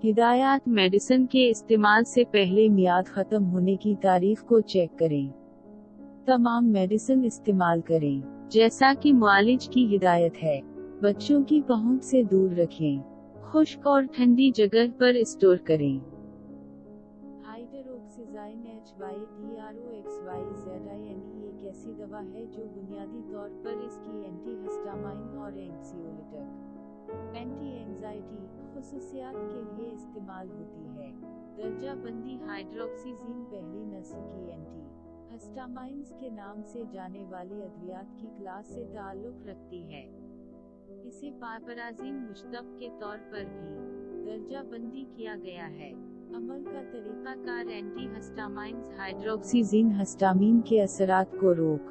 हिदायत मेडिसिन के इस्तेमाल से पहले मियाद खत्म होने की तारीख को चेक करें। तमाम मेडिसिन इस्तेमाल करें जैसा कि मुआलिज की हिदायत है। बच्चों की पहुंच से दूर रखें। खुश्क और ठंडी जगह पर स्टोर करें। हाइड्रोक्सिज़ाइन HYDROXYZINE एक ऐसी दवा है जो बुनियादी तौर पर इसकी एंटी हिस्टामाइन और एंक्सियोलिटिक एंटी एंजाइटी खुसूसियात के लिए इस्तेमाल होती है। दर्जा बंदी हाइड्रोक्सीजीन पहली नस्ल की एंटी हिस्टामाइन्स के नाम से जाने वाली अद्वियात की क्लास से ताल्लुक रखती है। इसे पापराजीन मुश्तक के तौर पर भी दर्जा बंदी किया गया है। अमल का तरीकाकार एंटी हिस्टामाइन्स हाइड्रोक्सीजीन हिस्टामीन के असरात को रोक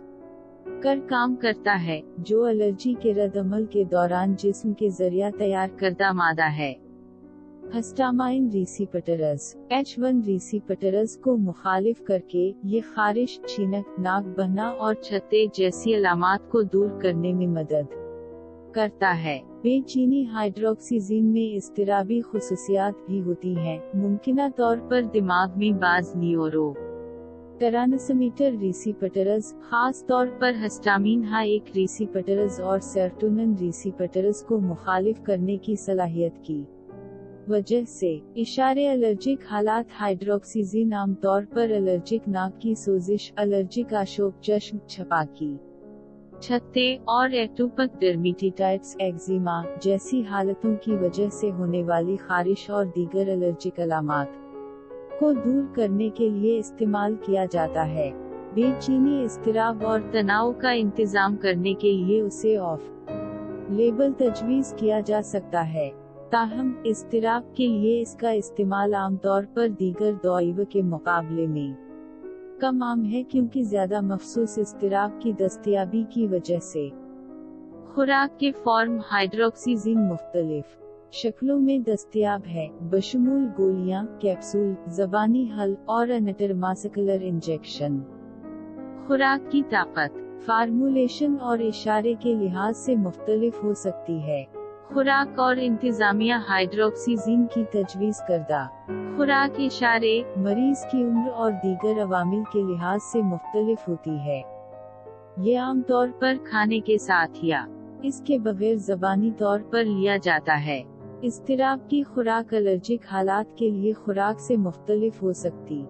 कर काम करता है, जो एलर्जी के रद्द अमल के दौरान जिस्म के जरिया तैयार करदा मादा है। हिस्टामाइन रिसीप्टर्स H1 रिसीप्टर्स को मुखालिफ करके ये खारिश, छीनक, नाक बहना और छत्ते जैसी अलामात को दूर करने में मदद करता है। बेचीनी हाइड्रोक्सीजीन में इस्तिराबी खुसूसियात भी होती हैं, मुमकिना तौर पर दिमाग में बाज न्यूरो ट्रांसमीटर रिसीप्टर्स, खास तौर पर हिस्टामीन H1 रिसीप्टर्स और सेरोटोनिन रिसीप्टर्स को मुखालिफ करने की सलाहियत की वजह से इशारे एलर्जिक हालात हाइड्रोक्सीजीन आमतौर पर एलर्जिक नाक की सोजिश, एलर्जिक आशोब, चश्म, छपाकी, छत्ते और एटोपिक डर्मेटाइटिस, एक्जिमा जैसी हालतों की वजह से होने वाली खारिश और दीगर एलर्जिक अलामात को दूर करने के लिए इस्तेमाल किया जाता है। बेचैनी, इस्तिराब और तनाव का इंतजाम करने के लिए उसे ऑफ लेबल तजवीज़ किया जा सकता है। ताहम इस्तिराब के लिए इसका इस्तेमाल आमतौर पर दीगर दवाइयों के मुकाबले में कम आम है, क्योंकि ज्यादा मखसूस इस्तिराब की दस्तयाबी की वजह से। खुराक के फॉर्म हाइड्रोक्सीजीन मुख्तलिफ शक्लों में दस्तयाब है, बशमूल गोलियां, कैप्सूल, ज़बानी हल और इंट्रामस्कुलर इंजेक्शन। खुराक की ताकत फार्मूलेशन और इशारे के लिहाज से मुख्तलिफ हो सकती है। खुराक और इंतजामिया हाइड्रोक्सीजीन की तजवीज़ करदा खुराक इशारे, मरीज की उम्र और दीगर अवामिल के लिहाज से मुख्तलिफ होती है। ये आमतौर पर खाने के साथ या इसके बगैर ज़बानी तौर पर लिया जाता है। इस्तिराब की खुराक एलर्जिक हालात के लिए खुराक से मुख्तलिफ हो सकती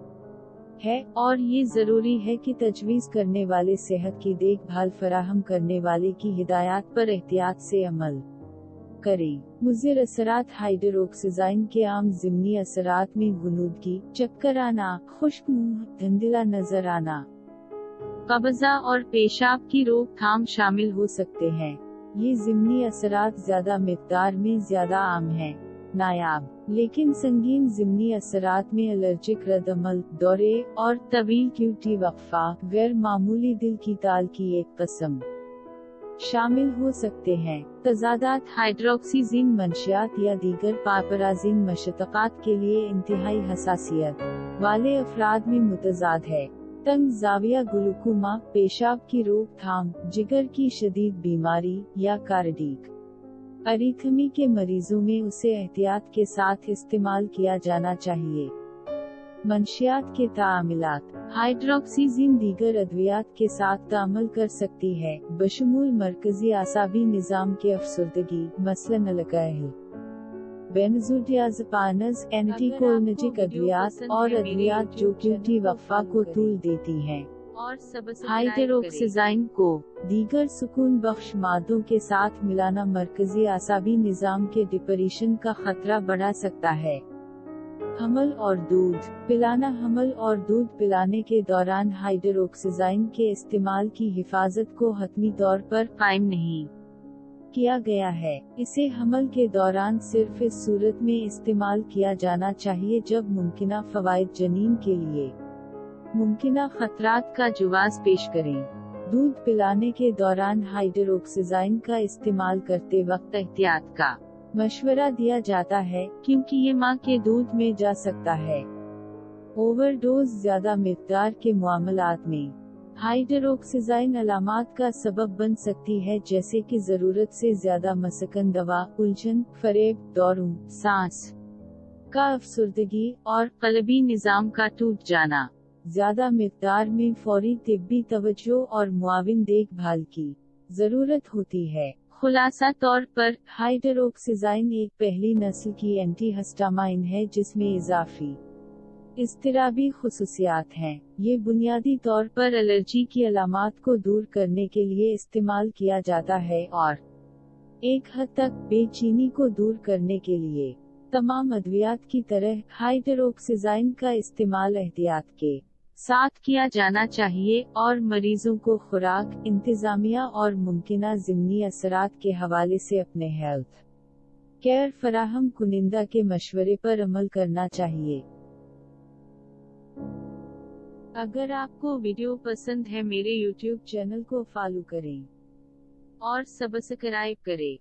है, और ये ज़रूरी है कि तजवीज़ करने वाले सेहत की देखभाल फराहम करने वाले की हिदायत पर एहतियात से अमल करें। मुज़िर असरात हाइड्रोक्सिज़ाइन के आम ज़िमनी असरात में गुनूदगी, चक्कर आना, खुश्क मुंह, धुंधला नजर आना, कब्ज़ा और पेशाब की रोकथाम शामिल हो सकते हैं। ये ज़िमनी असरात ज्यादा मिक़दार में ज्यादा आम हैं। नायाब लेकिन संगीन ज़िमनी असरात में एलर्जिक रद्द-अमल, दौरे और तवील क्यूटी वक्फा, गैर मामूली दिल की ताल की एक किस्म शामिल हो सकते हैं। तजादात हाइड्रोक्सीजीन मंशियात या दीगर पापराजीन मशक्क़ात के लिए इंतहाई हसासियत वाले अफराद में मुतजाद है। तंग ज़ाविया ग्लूकोमा, पेशाब की रोकथाम, जिगर की शदीद बीमारी या कार्डिक अरीथमी के मरीजों में उसे एहतियात के साथ इस्तेमाल किया जाना चाहिए। मंशियात के तामीलात हाइड्रोक्सीजीन दीगर अद्वियात के साथ तामल कर सकती है, बशमूल मरकजी आसाबी निज़ाम के अफसरदगी, मसलन अलकाहिल, बेंजोडियाज़ेपाइन्स, एंटीकोलिनर्जिक अद्वियात और अद्वियात जो क्यूटी वक्फा को तूल देती हैं। हाइड्रोक्सिज़ाइन को दीगर सुकून बख्श मादों के साथ मिलाना मरकजी आसाबी निज़ाम के डिप्रेशन का खतरा बढ़ा सकता है। हमल और दूध पिलाना हमल और दूध पिलाने के दौरान हाइड्रोक्सिज़ाइन के इस्तेमाल की हिफाजत को हतमी तौर पर कायम नहीं किया गया है। इसे हमल के दौरान सिर्फ इस सूरत में इस्तेमाल किया जाना चाहिए जब मुमकिना फ़वाइद जनीन के लिए मुमकिना खतरात का जवाब पेश करें। दूध पिलाने के दौरान हाइड्रोक्सिज़ाइन का इस्तेमाल करते वक्त एहतियात का मशवरा दिया जाता है, क्योंकि ये माँ के दूध में जा सकता है। ओवरडोज ज्यादा मिक़दार के मामलात में हाइड्रोक्सिज़ाइन अलामात का सबब बन सकती है, जैसे कि जरूरत से ज्यादा मसकन दवा, उलझन, फरेब, दौरों, सांस का अफसरदगी और क़ल्बी निज़ाम का टूट जाना। ज्यादा मिक़दार में फौरी तिब्बी तवज्जो और मुआविन देखभाल की जरूरत होती है। खुलासा तौर पर, हाइड्रोक्सिज़ाइन एक पहली नस्ल की एंटीहिस्टामाइन है जिसमें इजाफी इज़्तिराबी खुसूसियात हैं। ये बुनियादी तौर पर एलर्जी की अलामात को दूर करने के लिए इस्तेमाल किया जाता है और एक हद तक बेचैनी को दूर करने के लिए। तमाम अद्वियात की तरह हाइड्रोक्सिज़ाइन का इस्तेमाल एहतियात के साथ किया जाना चाहिए और मरीजों को खुराक, इंतजामिया और मुमकिना ज़िमनी असरात के हवाले से अपने हेल्थ केयर फराहम कुनिंदा के मशवरे पर अमल करना चाहिए। अगर आपको वीडियो पसंद है मेरे YouTube चैनल को फॉलो करें और सब्सक्राइब करें।